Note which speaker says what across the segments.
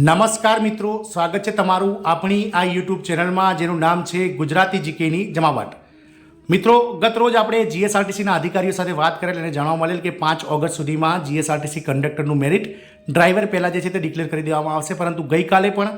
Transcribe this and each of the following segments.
Speaker 1: નમસ્કાર મિત્રો, સ્વાગત છે તમારું આપણી આ યુટ્યુબ ચેનલમાં જેનું નામ છે ગુજરાતી જીકેની જમાવટ. મિત્રો, ગત રોજ આપણે જીએસઆરટીસીના અધિકારીઓ સાથે વાત કરેલ અને જાણવા મળેલ કે 5 ઓગસ્ટ સુધીમાં જીએસઆરટીસી કંડક્ટરનું મેરિટ ડ્રાઈવર પહેલાં જે છે તે ડિક્લેર કરી દેવામાં આવશે, પરંતુ ગઈકાલે પણ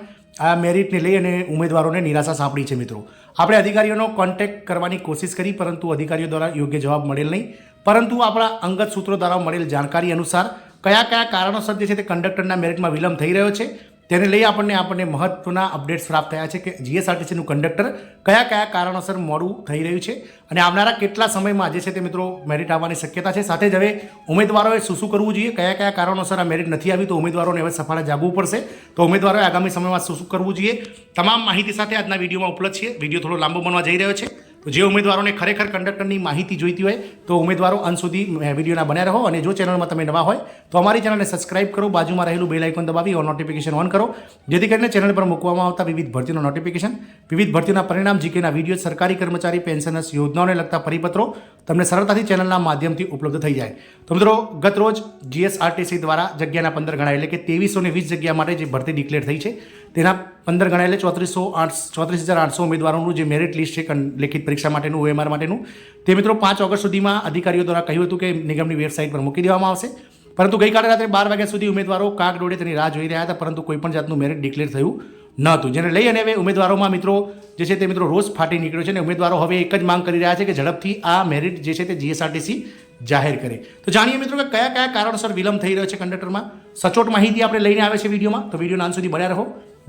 Speaker 1: આ મેરિટને લઈ અને ઉમેદવારોને નિરાશા સાંપડી છે. મિત્રો, આપણે અધિકારીઓનો કોન્ટેક્ટ કરવાની કોશિશ કરી, પરંતુ અધિકારીઓ દ્વારા યોગ્ય જવાબ મળેલ નહીં. પરંતુ આપણા અંગત સૂત્રો દ્વારા મળેલ જાણકારી અનુસાર કયા કારણોસર જે છે તે કંડક્ટરના મેરિટમાં વિલંબ થઈ રહ્યો છે તેને લઈ આપણને મહત્વના અપડેટ્સ પ્રાપ્ત થયા છે કે જીએસઆરટીસીનું કંડક્ટર કયા કારણોસર મોડું થઈ રહ્યું છે અને આવનારા કેટલા સમયમાં જે છે તે મિત્રો મેરિટ આવવાની શક્યતા છે. સાથે જ હવે ઉમેદવારોએ શું કરવું જોઈએ, કયા કારણોસર આ મેરિટ નથી આવ્યું, તો ઉમેદવારોને હવે સફાળા જાગવું પડશે. તો ઉમેદવારોએ આગામી સમયમાં શું કરવું જોઈએ, તમામ માહિતી સાથે આજના વિડીયોમાં ઉપલબ્ધ છે. વિડીયો થોડો લાંબો બનવા જઈ રહ્યો છે, તો જે ઉમેદવારોને ખરેખર કંડક્ટરની માહિતી જોઈતી હોય તો ઉમેદવારો અંત સુધી વિડીયોના બન્યા રહો. અને જો ચેનલમાં તમે નવા હોય તો અમારી ચેનલને સબસ્ક્રાઇબ કરો, બાજુમાં રહેલું બેલ આઇકોન દબાવી ઓલ નોટિફિકેશન ઓન કરો, જેથી કરીને ચેનલ પર મૂકવામાં આવતા વિવિધ ભરતીના નોટિફિકેશન, વિવિધ ભરતીના પરિણામ, જીકેના વિડીયો, સરકારી કર્મચારી પેન્શનર્સ યોજનાઓને લગતા પરિપત્રો તમને સરળતાથી ચેનલના માધ્યમથી ઉપલબ્ધ થઈ જાય. તો મિત્રો, ગત રોજ જીએસઆરટીસી દ્વારા જગ્યાના 15 ગણા એટલે કે 2320 જગ્યા માટે જે ભરતી ડિક્લેર થઈ છે તેના 15 ગણા એટલે 34,800 ઉમેદવારોનું જે મેરિટ લિસ્ટ છે લેખિત પરીક્ષા માટેનું, OMR માટેનું, તે મિત્રો 5 ઓગસ્ટ સુધીમાં અધિકારીઓ દ્વારા કહ્યું હતું કે નિગમની વેબસાઇટ પર મૂકી દેવામાં આવશે. પરંતુ ગઈકાલે રાત્રે 12 વાગ્યા સુધી ઉમેદવારો કાગડોળે તેની રાહ જોઈ રહ્યા હતા, પરંતુ કોઈપણ જાતનું મેરિટ ડિક્લેર થયું ન હતું. જેને લઈ અને હવે ઉમેદવારોમાં મિત્રો જે છે તે મિત્રો રોષ ફાટી નીકળ્યો છે અને ઉમેદવારો હવે એક જ માંગ કરી રહ્યા છે કે ઝડપથી આ મેરિટ જે છે તે જીએસઆરટીસી જાહેર કરે. તો જાણીએ મિત્રો કે કયા કારણોસર વિલંબ થઈ રહ્યો છે કંડક્ટરમાં. સચોટ માહિતી આપણે લઈને આવે છે વિડીયોમાં, તો વિડીયોના અંત સુધી બન્યા રહો.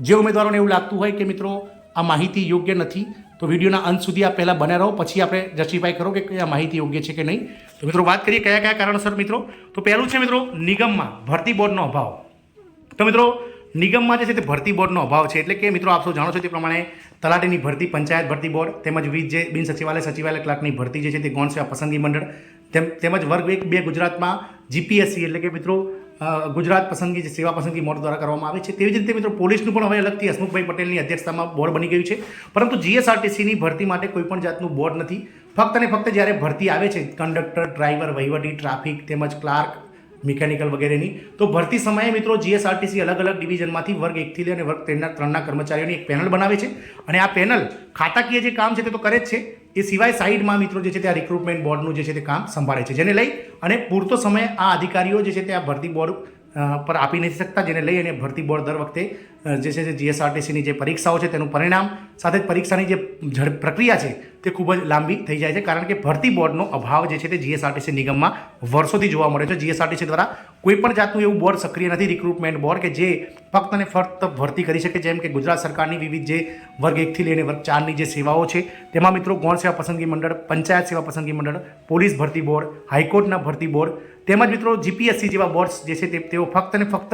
Speaker 1: જે ઉમેદવારોને એવું લાગતું હોય કે મિત્રો આ માહિતી યોગ્ય નથી, તો વિડીયોના અંત સુધી આપ પહેલાં બન્યા રહો, પછી આપણે જસ્ટિફાઈ કરો કે આ માહિતી યોગ્ય છે કે નહીં. તો મિત્રો વાત કરીએ કયા કારણોસર મિત્રો. તો પહેલું છે મિત્રો નિગમમાં ભરતી બોર્ડનો અભાવ. તો મિત્રો નિગમમાં જે છે તે ભરતી બોર્ડનો અભાવ છે. એટલે કે મિત્રો આપ સૌ જાણો છો તે પ્રમાણે તલાટીની ભરતી, પંચાયત ભરતી બોર્ડ તેમજ વિવિધ જે બિન સચિવાલય ક્લાર્કની ભરતી જે છે તે ગૌણ સેવા પસંદગી મંડળ તેમજ વર્ગ 1-2 ગુજરાતમાં જીપીએસસી એટલે કે મિત્રો ગુજરાત પસંદગી સેવા પસંદગી બોર્ડ દ્વારા કરવામાં આવે છે. તેવી જ રીતે મિત્રો પોલીસનું પણ હવે અલગથી હસમુખભાઈ પટેલની અધ્યક્ષતામાં બોર્ડ બની ગયું છે. પરંતુ જીએસઆરટીસીની ભરતી માટે કોઈપણ જાતનું બોર્ડ નથી. ફક્ત અને ફક્ત જ્યારે ભરતી આવે છે કંડક્ટર, ડ્રાઈવર, વહીવટી, ટ્રાફિક તેમજ ક્લાર્ક, મિકેનિકલ વગેરેની, તો ભરતી સમયે મિત્રો જીએસઆરટીસી અલગ ડિવિઝનમાંથી વર્ગ 1 થી લઈને વર્ગ 3ના કર્મચારીઓની એક પેનલ બનાવે છે. અને આ પેનલ ખાતાકીય જે કામ છે તે તો કરે જ છે, એ સિવાય સાઈડમાં મિત્રો જે છે તે આ રિક્રુટમેન્ટ બોર્ડનું જે છે તે કામ સંભાળે છે. જેને લઈ અને પૂરતો સમય આ અધિકારીઓ જે છે તે આ ભરતી બોર્ડ પર આપી નથી શકતા. જેને લઈ અને ભરતી બોર્ડ દર વખતે જે છે તે જીએસઆરટીસીની જે પરીક્ષાઓ છે તેનું પરિણામ સાથે જ પરીક્ષાની જે પ્રક્રિયા છે તે ખૂબ જ લાંબી થઈ જાય છે, કારણ કે ભરતી બોર્ડનો અભાવ જે છે તે જીએસઆરટીસી નિગમમાં વર્ષોથી જોવા મળે છે. જીએસઆરટીસી દ્વારા કોઈપણ જાતનું એવું બોર્ડ સક્રિય નથી, રિક્રુટમેન્ટ બોર્ડ, કે જે ફક્ત અને ફક્ત ભરતી કરી શકે. જેમ કે ગુજરાત સરકારની વિવિધ જે વર્ગ 1 થી લઈને વર્ગ 4ની જે સેવાઓ છે તેમાં મિત્રો ગૌણ સેવા પસંદગી મંડળ, પંચાયત સેવા પસંદગી મંડળ, પોલીસ ભરતી બોર્ડ, હાઈકોર્ટના ભરતી બોર્ડ તેમજ મિત્રો જીપીએસસી જેવા બોર્ડ્સ જે છે તેઓ ફક્ત અને ફક્ત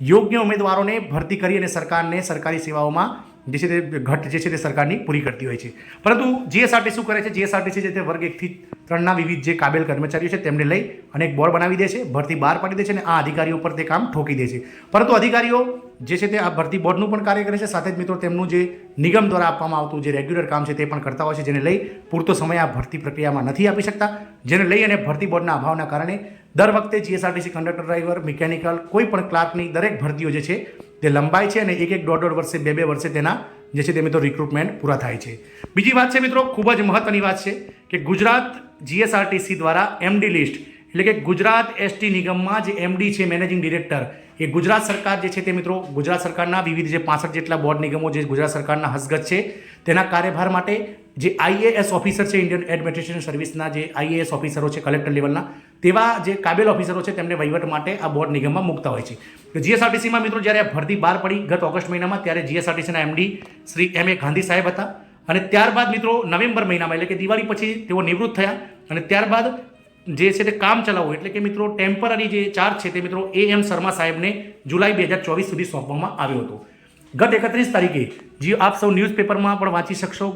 Speaker 1: યોગ્ય ઉમેદવારોને ભરતી કરી અને સરકારને સરકારી સેવાઓમાં જે છે તે ઘટ જે છે તે સરકારની પૂરી કરતી હોય છે. પરંતુ જીએસઆરટી શું કરે છે, જીએસઆરટીસી જે તે વર્ગ 1 થી 3ના વિવિધ જે કાબેલ કર્મચારીઓ છે તેમને લઈ અને એક બોર્ડ બનાવી દે છે, ભરતી બહાર પાડી દે છે અને આ અધિકારીઓ પર તે કામ ઠોકી દે છે. પરંતુ અધિકારીઓ જે છે તે આ ભરતી બોર્ડનું પણ કાર્ય કરે છે, સાથે જ મિત્રો તેમનું જે નિગમ દ્વારા આપવામાં આવતું જે રેગ્યુલર કામ છે તે પણ કરતા હોય છે. જેને લઈ પૂરતો સમય આ ભરતી પ્રક્રિયામાં નથી આપી શકતા. જેને લઈ અને ભરતી બોર્ડના અભાવના કારણે દર વખતે જીએસઆરટીસી કંડક્ટર, ડ્રાઈવર, મિકેનિકલ, કોઈ પણ ક્લાર્કની દરેક ભરતીઓ જે છે તે લંબાય છે અને 1-1, 1.5 વર્ષે, 2-2 વર્ષે તેના જે છે તે મિત્રો રિક્રુટમેન્ટ પૂરા થાય છે. બીજી વાત છે મિત્રો, ખૂબ જ મહત્વની વાત છે કે ગુજરાત જીએસઆરટીસી દ્વારા એમડી લિસ્ટ એટલે કે ગુજરાત એસટી નિગમમાં જે એમડી છે, મેનેજિંગ ડિરેક્ટર, એ ગુજરાત સરકાર જે છે તે મિત્રો ગુજરાત સરકારના વિવિધ જે 65 જેટલા બોર્ડ નિગમો જે ગુજરાત સરકારના હસ્તગત છે તેના કાર્યભાર માટે જે આઈએએસ ઓફિસર છે, ઇન્ડિયન એડમિનિસ્ટ્રેશન સર્વિસના જે આઈએએસ ઓફિસરો છે કલેક્ટર લેવલના, તેવા જે કાબેલ ઓફિસરો છે તેમને વહીવટ માટે આ બોર્ડ નિગમમાં મૂકતા હોય છે. તો જીએસઆરટીસીમાં મિત્રો જ્યારે આ ભરતી બહાર પડી ગત ઓગસ્ટ મહિનામાં, ત્યારે જીએસઆરટીસીના એમડી શ્રી M.A. ગાંધી સાહેબ હતા. અને ત્યારબાદ મિત્રો નવેમ્બર મહિનામાં એટલે કે દિવાળી પછી તેઓ નિવૃત્ત થયા અને ત્યારબાદ જે છે તે કામ ચલાવવું એટલે કે મિત્રો ટેમ્પરરી જે ચાર્જ છે તે મિત્રો AM શર્મા સાહેબને જુલાઈ 2024 સુધી સોંપવામાં આવ્યો હતો. ગત 31 તારીખે જે આપ સૌ ન્યૂઝપેપરમાં પણ વાંચી શકશો,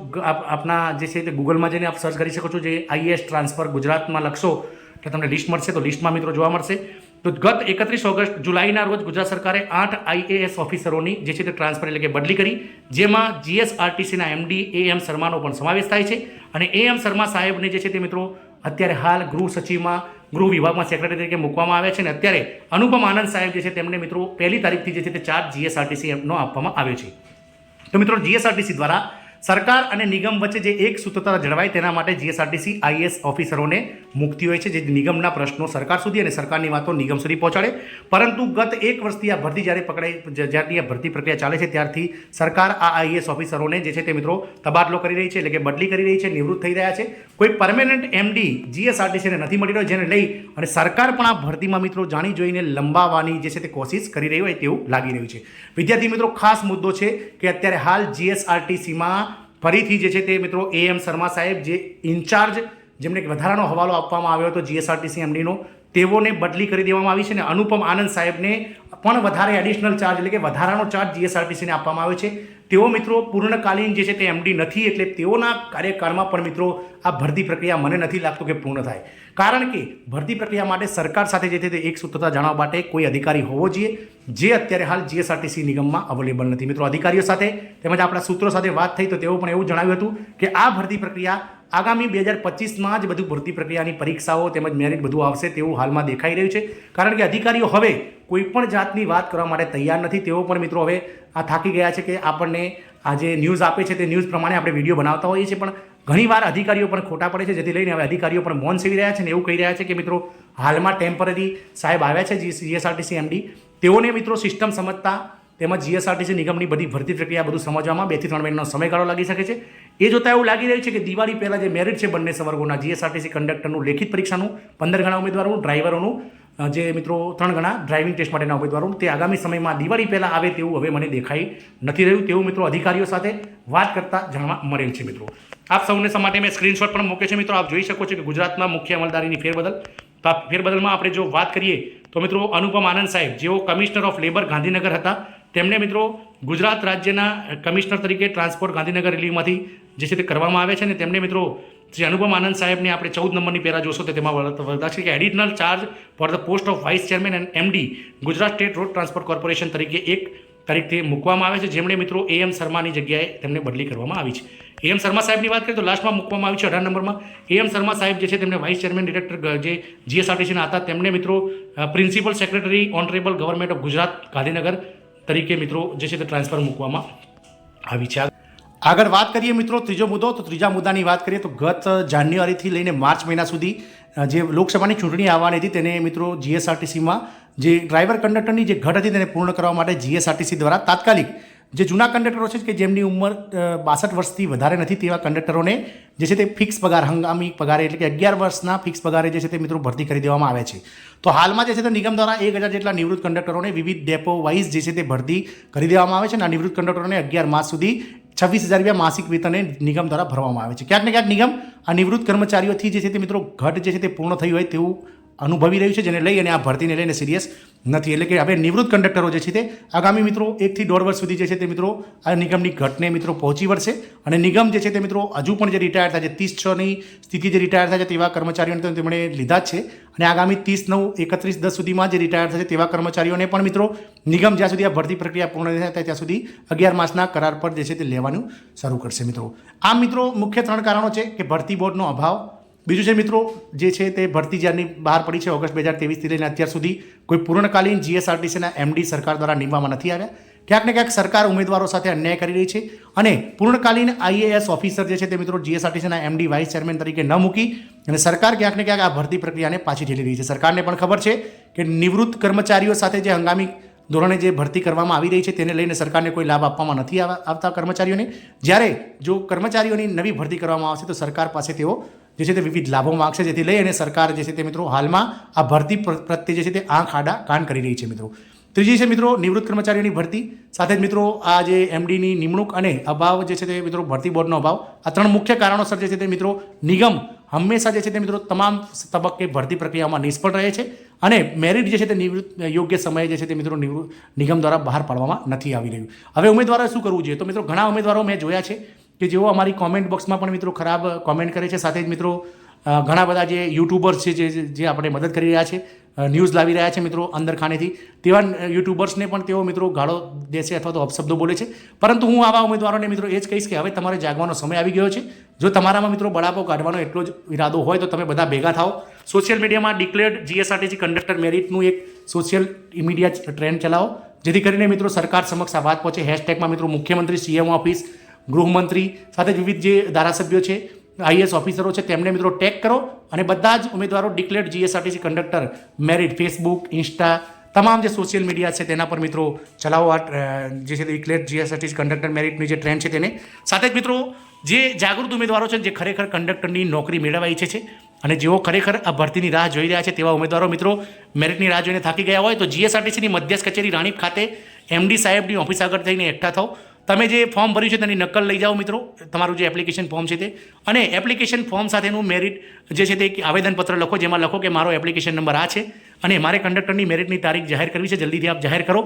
Speaker 1: આપના જે છે તે ગૂગલમાં જઈને આપ સર્ચ કરી શકો છો, જે આઈએએસ ટ્રાન્સફર ગુજરાતમાં લખશો એટલે તમને લિસ્ટ મળશે. તો લિસ્ટમાં મિત્રો જોવા મળશે. તો ગત 31 ઓગસ્ટ જુલાઈના રોજ ગુજરાત સરકારે 8 આઈએએસ ઓફિસરોની જે છે તે ટ્રાન્સફર એટલે કે બદલી કરી, જેમાં જીએસઆરટીસીના એમડી AM શર્માનો પણ સમાવેશ થાય છે. અને AM શર્મા સાહેબને જે છે તે મિત્રો અત્યારે હાલ ગૃહ સચિવમાં ગૃહ વિભાગમાં સેક્રેટરી તરીકે મૂકવામાં આવ્યા છે અને અત્યારે અનુપમ આનંદ સાહેબ જે છે તેમને મિત્રો 1 તારીખથી જે છે તે ચાર્જ GSRTCનો આપવામાં આવ્યો છે. તો મિત્રો GSRTC દ્વારા સરકાર અને નિગમ વચ્ચે જે એક સૂત્રતા જળવાય તેના માટે GSRTC IAS ઓફિસરોને મુકતી હોય છે, જે નિગમના પ્રશ્નો સરકાર સુધી અને સરકારની વાતો નિગમ સુધી પહોંચાડે. પરંતુ ગત 1 વર્ષથી આ ભરતી જ્યારથી આ ભરતી પ્રક્રિયા ચાલે છે ત્યારથી સરકાર આ IAS ઓફિસરોને જે છે તે મિત્રો તબાદલો કરી રહી છે, એટલે કે બદલી કરી રહી છે, નિવૃત્ત થઈ રહ્યા છે. કોઈ પરમેનન્ટ MD GSRTCને નથી મળી રહ્યો, જેને લઈ અને સરકાર પણ આ ભરતીમાં મિત્રો જાણી જોઈને લંબાવવાની જે છે તે કોશિશ કરી રહી હોય તેવું લાગી રહ્યું છે. વિદ્યાર્થી મિત્રો, ખાસ મુદ્દો છે કે અત્યારે હાલ GSRTCમાં ફરીથી જે છે તે મિત્રો AM શર્મા સાહેબ, જે ઇન્ચાર્જ જેમને વધારાનો હવાલો આપવામાં આવ્યો હતો GSRTC MDનો, તેઓને બદલી કરી દેવામાં આવી છે અને અનુપમ આનંદ સાહેબને પણ વધારે એડિશનલ ચાર્જ એટલે કે વધારાનો ચાર્જ GSRTCને આપવામાં આવ્યો છે. તેઓ મિત્રો પૂર્ણકાલીન જે છે તે MD નથી, એટલે તેઓના કાર્યકાળમાં પણ મિત્રો આ ભરતી પ્રક્રિયા મને નથી લાગતું કે પૂર્ણ થાય. કારણ કે ભરતી પ્રક્રિયા માટે સરકાર સાથે જે છે તે એક સૂત્રતા જાણવા માટે કોઈ અધિકારી હોવો જોઈએ, જે અત્યારે હાલ GSRTC નિગમમાં અવેલેબલ નથી. મિત્રો, અધિકારીઓ સાથે તેમજ આપણા સૂત્રો સાથે વાત થઈ તો તેઓ પણ એવું જણાવ્યું હતું કે આ ભરતી પ્રક્રિયા આગામી 2025માં જ બધું ભરતી પ્રક્રિયાની પરીક્ષાઓ તેમજ મેરિટ બધું આવશે તેવું હાલમાં દેખાઈ રહ્યું છે. કારણ કે અધિકારીઓ હવે કોઈ પણ જાતની વાત કરવા માટે તૈયાર નથી. તેઓ પણ મિત્રો હવે આ થાકી ગયા છે કે આપણને આ જે ન્યૂઝ આપે છે તે ન્યૂઝ પ્રમાણે આપણે વિડીયો બનાવતા હોઈએ છીએ, પણ ઘણીવાર અધિકારીઓ પણ ખોટા પડે છે, જેથી લઈને હવે અધિકારીઓ પણ મૌન સેવી રહ્યા છે અને એવું કહી રહ્યા છે કે મિત્રો હાલમાં ટેમ્પરરી સાહેબ આવ્યા છે GSRTC MD, તેઓને મિત્રો સિસ્ટમ સમજતા તેમજ GSRTC નિગમની બધી ભરતી પ્રક્રિયા બધું સમજવામાં 2 થી 3 મહિનાનો સમયગાળો લાગી શકે છે. એ જોતાં એવું લાગી રહ્યું છે કે દિવાળી પહેલાં જે મેરિટ છે બંને સંવર્ગોના GSRTC કંડક્ટરનું લેખિત પરીક્ષાનું 15 ગણા ઉમેદવારોનું, ડ્રાઈવરોનું જે મિત્રો 3 ગણા ડ્રાઇવિંગ ટેસ્ટ માટેના ઉમેદવારોનું, તે આગામી સમયમાં દિવાળી પહેલાં આવે તેવું હવે મને દેખાઈ નથી રહ્યું. તેવું મિત્રો અધિકારીઓ સાથે વાત કરતા જાણવા મળેલ છે. મિત્રો, આપ સૌને માટે મેં સ્ક્રીનશોટ પણ મૂક્યો છે. મિત્રો, આપ જોઈ શકો છો કે ગુજરાતમાં મુખ્ય અમલદારીની ફેરબદલમાં આપણે જો વાત કરીએ તો મિત્રો અનુપમ આનંદ સાહેબ, જેઓ કમિશનર ઓફ લેબર ગાંધીનગર હતા, તેમને મિત્રો ગુજરાત રાજ્યના કમિશનર તરીકે ટ્રાન્સપોર્ટ ગાંધીનગર રિલીવમાંથી જે છે તે કરવામાં આવે છે અને તેમને મિત્રો શ્રી અનુપમ આનંદ સાહેબને આપણે 14 નંબરની પહેલાં જોશો તો તેમાં વર્તા છે કે additional charge for the post of vice chairman and MD Gujarat state road transport corporation તરીકે 1 તારીખથી મૂકવામાં આવે છે, જેમણે મિત્રો AM શર્માની જગ્યાએ તેમને બદલી કરવામાં આવી છે. AM શર્મા સાહેબની વાત કરીએ તો લાસ્ટમાં મૂકવામાં આવી છે 18 નંબરમાં. AM શર્મા સાહેબ જે છે તેમને વાઇસ ચેરમેન ડિરેક્ટર જે GSRTCના હતા, તેમને મિત્રો principal secretary honourable government of Gujarat Gandhinagar તરીકે મિત્રો જે છે તે ટ્રાન્સફર મૂકવામાં આવી છે. આગળ વાત કરીએ મિત્રો ત્રીજો મુદ્દો, તો ત્રીજા મુદ્દાની વાત કરીએ તો ગત જાન્યુઆરીથી લઈને માર્ચ મહિના સુધી જે લોકસભાની ચૂંટણી આવવાની હતી તેને મિત્રો GSRTCમાં જે ડ્રાઈવર કંડક્ટરની જે ઘટ હતી તેને પૂર્ણ કરવા માટે GSRTC દ્વારા તાત્કાલિક જે જૂના કંડક્ટરો છે કે જેમની ઉંમર 62 વર્ષથી વધારે નથી તેવા કંડક્ટરોને જે છે તે ફિક્સ પગાર, હંગામી પગારે એટલે કે 11 વર્ષના ફિક્સ પગારે જે છે તે મિત્રો ભરતી કરી દેવામાં આવે છે. તો હાલમાં જે છે તે નિગમ દ્વારા 1000 જેટલા નિવૃત્ત કંડક્ટરોને વિવિધ ડેપો વાઇઝ જે છે તે ભરતી કરી દેવામાં આવે છે અને આ નિવૃત્ત કંડક્ટરોને 11 માસ સુધી 26,000 રૂપિયા માસિક વેતને નિગમ દ્વારા ભરવામાં આવે છે. ક્યાંક ને ક્યાંક નિગમ આ નિવૃત્ત કર્મચારીઓથી જે છે તે મિત્રો ઘટ જે છે તે પૂર્ણ થઈ હોય તેવું અનુભવી રહ્યું છે, જેને લઈ અને આ ભરતીને લઈને સિરિયસ નથી. એટલે કે હવે નિવૃત્ત કંડક્ટરો જે છે તે આગામી મિત્રો 1 થી 1.5 વર્ષ સુધી જે છે તે મિત્રો આ નિગમની ઘટને મિત્રો પહોંચી વળશે અને નિગમ જે છે તે મિત્રો હજુ પણ જે રિટાયર થાય છે 30/6ની સ્થિતિ જે રિટાયર થાય છે તેવા કર્મચારીઓને તો તેમણે લીધા જ છે અને આગામી 30/9/31/10 સુધીમાં જે રિટાયર થશે તેવા કર્મચારીઓને પણ મિત્રો નિગમ જ્યાં સુધી આ ભરતી પ્રક્રિયા પૂર્ણ થાય ત્યાં સુધી 11 માસના કરાર પર જે છે તે લેવાનું શરૂ કરશે. મિત્રો, આમ મિત્રો મુખ્ય 3 કારણો છે કે ભરતી બોર્ડનો અભાવ, બીજું છે મિત્રો જે છે તે ભરતી જ્યારની બહાર પડી છે ઓગસ્ટ 2023થી લઈને અત્યાર સુધી કોઈ પૂર્ણકાલીન GSRTCના MD સરકાર દ્વારા નિમવામાં નથી આવ્યા. ક્યાંક ને ક્યાંક સરકાર ઉમેદવારો સાથે અન્યાય કરી રહી છે અને પૂર્ણકાલીન IAS ઓફિસર જે છે તે મિત્રો GSRTCના MD વાઇસ ચેરમેન તરીકે ન મૂકી અને સરકાર ક્યાંક ને ક્યાંક આ ભરતી પ્રક્રિયાને પાછી ઠેલી રહી છે. સરકારને પણ ખબર છે કે નિવૃત્ત કર્મચારીઓ સાથે જે હંગામી ધોરણે જે ભરતી કરવામાં આવી રહી છે તેને લઈને સરકારને કોઈ લાભ આપવામાં નથી આવતા કર્મચારીઓને. જ્યારે જો કર્મચારીઓની નવી ભરતી કરવામાં આવશે તો સરકાર પાસે તેઓ જે છે તે વિવિધ લાભો માગશે, જેથી લઈ અને સરકાર જે છે તે મિત્રો હાલમાં આ ભરતી પ્રત્યે જે છે તે આંખ આડા કાન કરી રહી છે. મિત્રો, ત્રીજી છે મિત્રો નિવૃત્ત કર્મચારીઓની ભરતી, સાથે જ મિત્રો આ જે MDની નિમણૂક અને અભાવ જે છે તે મિત્રો ભરતી બોર્ડનો અભાવ, આ 3 મુખ્ય કારણોસર જે છે તે મિત્રો નિગમ હંમેશા જે છે તે મિત્રો તમામ તબક્કે ભરતી પ્રક્રિયામાં નિષ્ફળ રહે છે અને મેરિટ જે છે તે યોગ્ય સમયે જે છે તે મિત્રો નિગમ દ્વારા બહાર પાડવામાં નથી આવી રહ્યું. હવે ઉમેદવારોએ શું કરવું જોઈએ? તો મિત્રો ઘણા ઉમેદવારો મેં જોયા છે કે જેઓ અમારી કોમેન્ટ બોક્સમાં પણ મિત્રો ખરાબ કોમેન્ટ કરે છે, સાથે જ મિત્રો ઘણા બધા જે યુટ્યુબર્સ છે જે આપણે મદદ કરી રહ્યા છે, ન્યૂઝ લાવી રહ્યા છે મિત્રો અંદરખાનેથી, તેવા યુટ્યુબર્સને પણ તેઓ મિત્રો ગાળો દેશે અથવા તો અપશબ્દો બોલે છે. પરંતુ હું આવા ઉમેદવારોને મિત્રો એ જ કહીશ કે હવે તમારે જાગવાનો સમય આવી ગયો છે. જો તમારામાં મિત્રો બળાપો કાઢવાનો એટલો જ ઈરાદો હોય તો તમે બધા ભેગા થાઓ સોશિયલ મીડિયામાં ડિક્લેર્ડ જીએસઆરટીસી કંડક્ટર મેરિટનું એક સોશિયલ મીડિયા ટ્રેન્ડ ચલાવો, જેથી કરીને મિત્રો સરકાર સમક્ષ આ વાત પહોંચે. હેશટેગમાં મિત્રો મુખ્યમંત્રી, સીએમ ઓફિસ, ગૃહમંત્રી સાથે વિવિધ જે ધારાસભ્યો છે, આઈએસ ઓફિસરો છે, તેમને મિત્રો ટેગ કરો અને બધા જ ઉમેદવારો declared GSRTC conductor merit Facebook, Insta, તમામ જે સોશિયલ મીડિયા છે તેના પર મિત્રો ચલાવો આ જે છે ડિક્લેર્ડ જીએસઆરટીસી કંડક્ટર મેરિટની જે ટ્રેન્ડ છે તેને. સાથે જ મિત્રો જે જાગૃત ઉમેદવારો છે જે ખરેખર કંડક્ટરની નોકરી મેળવવા ઈચ્છે છે અને જેઓ ખરેખર આ ભરતીની રાહ જોઈ રહ્યા છે તેવા ઉમેદવારો મિત્રો મેરિટની રાહ જોઈને થાકી ગયા હોય તો જીએસઆરટીસીની મધ્યસ્થ કચેરી રાણીપ ખાતે એમડી સાહેબની ઓફિસ આગળ થઈને એકઠા થાઓ. તમે જે ફોર્મ ભર્યું છે તેની નકલ લઈ જાઓ મિત્રો, તમારું જે એપ્લિકેશન ફોર્મ છે તે, અને એપ્લિકેશન ફોર્મ સાથેનું મેરિટ જે છે તે આવેદનપત્ર લખો, જેમાં લખો કે મારો એપ્લિકેશન નંબર આ છે અને મારે કંડક્ટરની મેરિટની તારીખ જાહેર કરવી છે, જલ્દીથી આપ જાહેર કરો.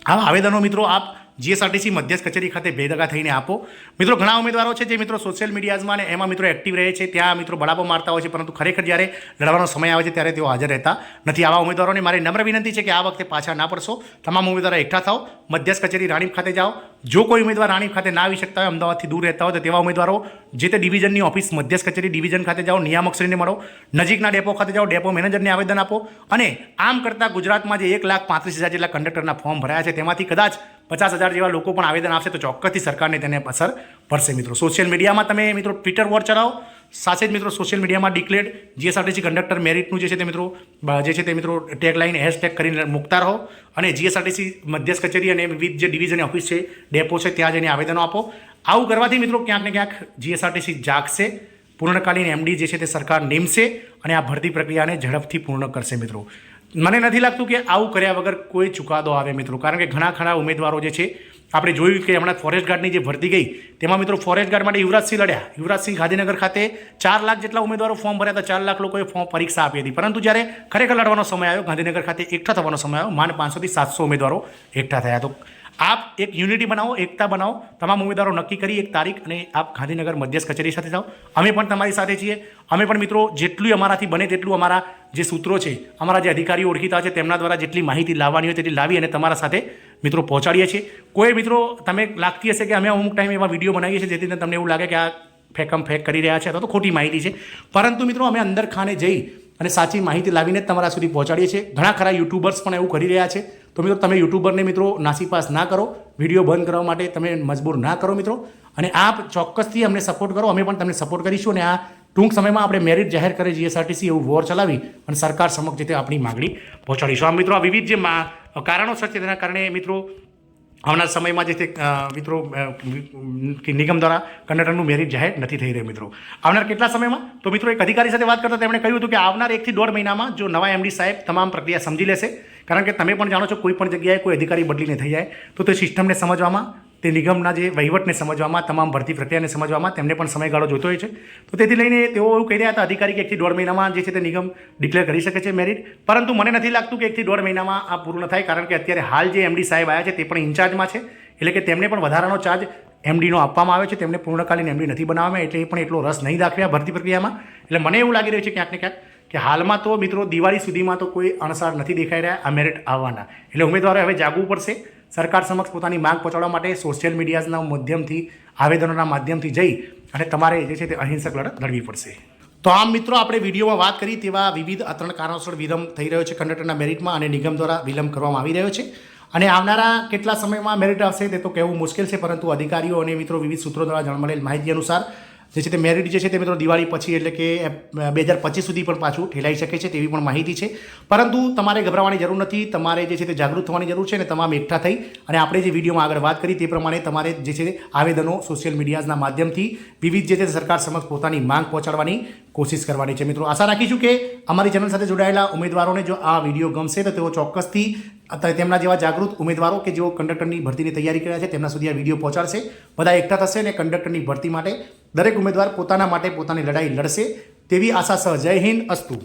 Speaker 1: આવા આવેદનો મિત્રો આપ જીએસઆરટીસી મધ્યસ્થ કચેરી ખાતે ભેગા થઈને આપો. મિત્રો ઘણા ઉમેદવારો છે જે મિત્રો સોશિયલ મીડિયામાં અને એમાં મિત્રો એક્ટિવ રહે છે, ત્યાં મિત્રો બળાપો મારતા હોય છે, પરંતુ ખરેખર જ્યારે લડવાનો સમય આવે છે ત્યારે તેઓ હાજર રહેતા નથી. આવા ઉમેદવારોને મારી નમ્ર વિનંતી છે કે આ વખતે પાછા ના પડશો. તમામ ઉમેદવારો એકઠા થાઓ, મધ્યસ્થ કચેરી રાણીપ ખાતે જાઓ. જો કોઈ ઉમેદવાર રાણીપ ખાતે ના આવી શકતા હોય, અમદાવાદથી દૂર રહેતા હોય તો તેવા ઉમેદવારો જે તે ડિવિઝનની ઓફિસ મધ્યસ્થ કચેરી ડિવિઝન ખાતે જાઓ, નિયામકશ્રીને મળો, નજીકના ડેપો ખાતે જાઓ, ડેપો મેનેજરને આવેદન આપો. અને આમ કરતાં ગુજરાતમાં જે 1,35,000 જેટલા કંડક્ટરના ફોર્મ ભરાયા છે તેમાંથી કદાચ 50,000 જેવા લોકો પણ આવેદન આપશે તો ચોક્કસથી સરકારને તેને અસર પડશે. મિત્રો સોશિયલ મીડિયામાં તમે મિત્રો ટ્વિટર વોર ચલાવો, સાથે જ મિત્રો સોશિયલ મીડિયામાં ડિક્લેર્ડ જીએસઆરટીસી કંડક્ટર મેરિટનું જે છે તે મિત્રો ટેગલાઇન હેશટેગ કરીને મૂકતા રહો અને જીએસઆરટીસી મધ્યસ્થ કચેરી અને વિવિધ જે ડિવિઝન ઓફિસ છે, ડેપો છે, ત્યાં જઈને આવેદનો આપો. આવું કરવાથી મિત્રો ક્યાંક ને ક્યાંક જીએસઆરટીસી જાગશે, પૂર્ણકાલીન એમડી જે છે તે સરકાર નેમશે અને આ ભરતી પ્રક્રિયાને ઝડપથી પૂર્ણ કરશે. મિત્રો મને નથી લાગતું કે આવું કર્યા વગર કોઈ ચુકાદો આવે મિત્રો, કારણ કે ઘણા ખરા ઉમેદવારો જે છે આપણે જોયું કે હમણાં ફોરેસ્ટ ગાર્ડની જે ભરતી ગઈ તેમાં મિત્રો ફોરેસ્ટ ગાર્ડ માટે યુવરાજસિંહ લડ્યા. યુવરાજસિંહ ગાંધીનગર ખાતે 4 લાખ જેટલા ઉમેદવારો ફોર્મ ભર્યા હતા, 4 લાખ લોકોએ ફોર્મ પરીક્ષા આપી હતી, પરંતુ જ્યારે ખરેખર લડવાનો સમય આવ્યો, ગાંધીનગર ખાતે એકઠા થવાનો સમય આવ્યો, માંડ 500થી 700 ઉમેદવારો એકઠા થયા. તો આપ એક યુનિટી બનાવો, એકતા બનાવો, તમામ ઉમેદવારો નક્કી કરી એક તારીખ અને આપ ગાંધીનગર મધ્યસ્થ કચેરી સાથે જાઓ. અમે પણ તમારી સાથે છીએ. અમે પણ મિત્રો જેટલું અમારાથી બને તેટલું અમારા જે સૂત્રો છે, અમારા જે અધિકારીઓ ઓળખીતા છે તેમના દ્વારા જેટલી માહિતી લાવવાની હોય તેટલી લાવી અને તમારા સાથે મિત્રો પહોંચાડીએ છીએ. કોઈ મિત્રો તમે લાગતી હશે કે અમે અમુક ટાઈમ એવા વિડીયો બનાવીએ છીએ જેથી તમને એવું લાગે કે આ ફેકમ ફેક કરી રહ્યા છે અથવા તો ખોટી માહિતી છે, પરંતુ મિત્રો અમે અંદર ખાને જઈ અને સાચી માહિતી લાવીને જ તમારા સુધી પહોંચાડીએ છીએ. ઘણા ખરા યુટ્યુબર્સ પણ એવું કરી રહ્યા છે, તો મિત્રો તમે યુટ્યુબરને મિત્રો નાસીપાસ ના કરો, વિડીયો બંધ કરવા માટે તમે મજબૂર ના કરો મિત્રો, અને આપ ચોક્કસથી અમને સપોર્ટ કરો, અમે પણ તમને સપોર્ટ કરીશું. અને આ ટૂંક સમયમાં આપણે મેરિટ જાહેર કરે જીએસઆરટીસી એવું વોર ચલાવી અને સરકાર સમક્ષ જે આપણી માગણી પહોંચાડીશું. આ મિત્રો આ વિવિધ જે કારણોસર છે તેના કારણે મિત્રો આવનાર સમયમાં જે તે મિત્રો નિગમ દ્વારા કંડક્ટરનું મેરિટ જાહેર નથી થઈ રહ્યું. મિત્રો આવનાર કેટલા સમયમાં, તો મિત્રો એક અધિકારી સાથે વાત કરતા તેમણે કહ્યું હતું કે આવનાર 1 થી 1.5 મહિનામાં જો નવા એમડી સાહેબ તમામ પ્રક્રિયા સમજી લેશે, કારણ કે તમે પણ જાણો છો કોઈ પણ જગ્યાએ કોઈ અધિકારી બદલીને થઈ જાય તો તે સિસ્ટમને સમજવામાં, તે નિગમના જે વહીવટને સમજવામાં, તમામ ભરતી પ્રક્રિયાને સમજવામાં તેમને પણ સમયગાળો જોઈતો હોય છે. તો તેથી લઈને તેઓ એવું કહી રહ્યા હતા અધિકારી કે 1 થી 1.5 મહિનામાં જે છે તે નિગમ ડિક્લેર કરી શકે છે મેરિટ, પરંતુ મને નથી લાગતું કે 1 થી 1.5 મહિનામાં આ પૂર્ણ થાય, કારણ કે અત્યારે હાલ જે એમડી સાહેબ આવ્યા છે તે પણ ઇન્ચાર્જમાં છે, એટલે કે તેમને પણ વધારાનો ચાર્જ એમડીનો આપવામાં આવે છે, તેમને પૂર્ણકાલીન એમડી નથી બનાવવામાં, એટલે એ પણ એટલો રસ નહીં દાખવ્યા ભરતી પ્રક્રિયામાં. એટલે મને એવું લાગી રહ્યું છે ક્યાંક ને ક્યાંક કે હાલમાં તો મિત્રો દિવાળી સુધીમાં તો કોઈ અણસાર નથી દેખાઈ રહ્યા આ મેરિટ આવવાના. એટલે ઉમેદવારોએ હવે જાગવું પડશે, સરકાર સમક્ષ પોતાની માંગ પહોંચાડવા માટે સોશિયલ મીડિયાના માધ્યમથી, આવેદનોના માધ્યમથી જઈ અને તમારે જે છે તે અહિંસક લડત લડવી પડશે. તો આમ મિત્રો આપણે વિડીયોમાં વાત કરી તેવા વિવિધ 3 કારણોસર વિલંબ થઈ રહ્યો છે કંડક્ટરના મેરિટમાં અને નિગમ દ્વારા વિલંબ કરવામાં આવી રહ્યો છે. અને આવનારા કેટલા સમયમાં મેરિટ આવશે તે તો કહેવું મુશ્કેલ છે, પરંતુ અધિકારીઓ અને મિત્રો વિવિધ સૂત્રો દ્વારા જાણવા મળેલ માહિતી અનુસાર જે છે તે મેરિટ જે છે તે મિત્રો દિવાળી પછી એટલે કે 2025 સુધી પણ પાછું ઠેલાઈ શકે છે તેવી પણ માહિતી છે. પરંતુ તમારે ગભરાવાની જરૂર નથી, તમારે જે છે તે જાગૃત થવાની જરૂર છે અને તમામ એકઠા થઈ અને આપણે જે વિડીયોમાં આગળ વાત કરી તે પ્રમાણે તમારે જે છે આવેદનો સોશિયલ મીડિયાના માધ્યમથી વિવિધ જે છે સરકાર સમક્ષ પોતાની માંગ પહોંચાડવાની કોશિશ કરવાની છે. મિત્રો આશા રાખીશું કે અમારી ચેનલ સાથે જોડાયેલા ઉમેદવારોને જો આ વિડીયો ગમશે તો તેઓ ચોક્કસથી તેમના જેવા જાગૃત ઉમેદવારો કે જેઓ કંડક્ટરની ભરતીની તૈયારી કર્યા છે તેમના સુધી આ વિડીયો પહોંચાડશે. બધા એકઠા થશે અને કંડક્ટરની ભરતી માટે દરેક ઉમેદવાર પોતાના માટે પોતાની લડાઈ લડશે તેવી આશા સહ. જય હિન્દ, અસ્તુ.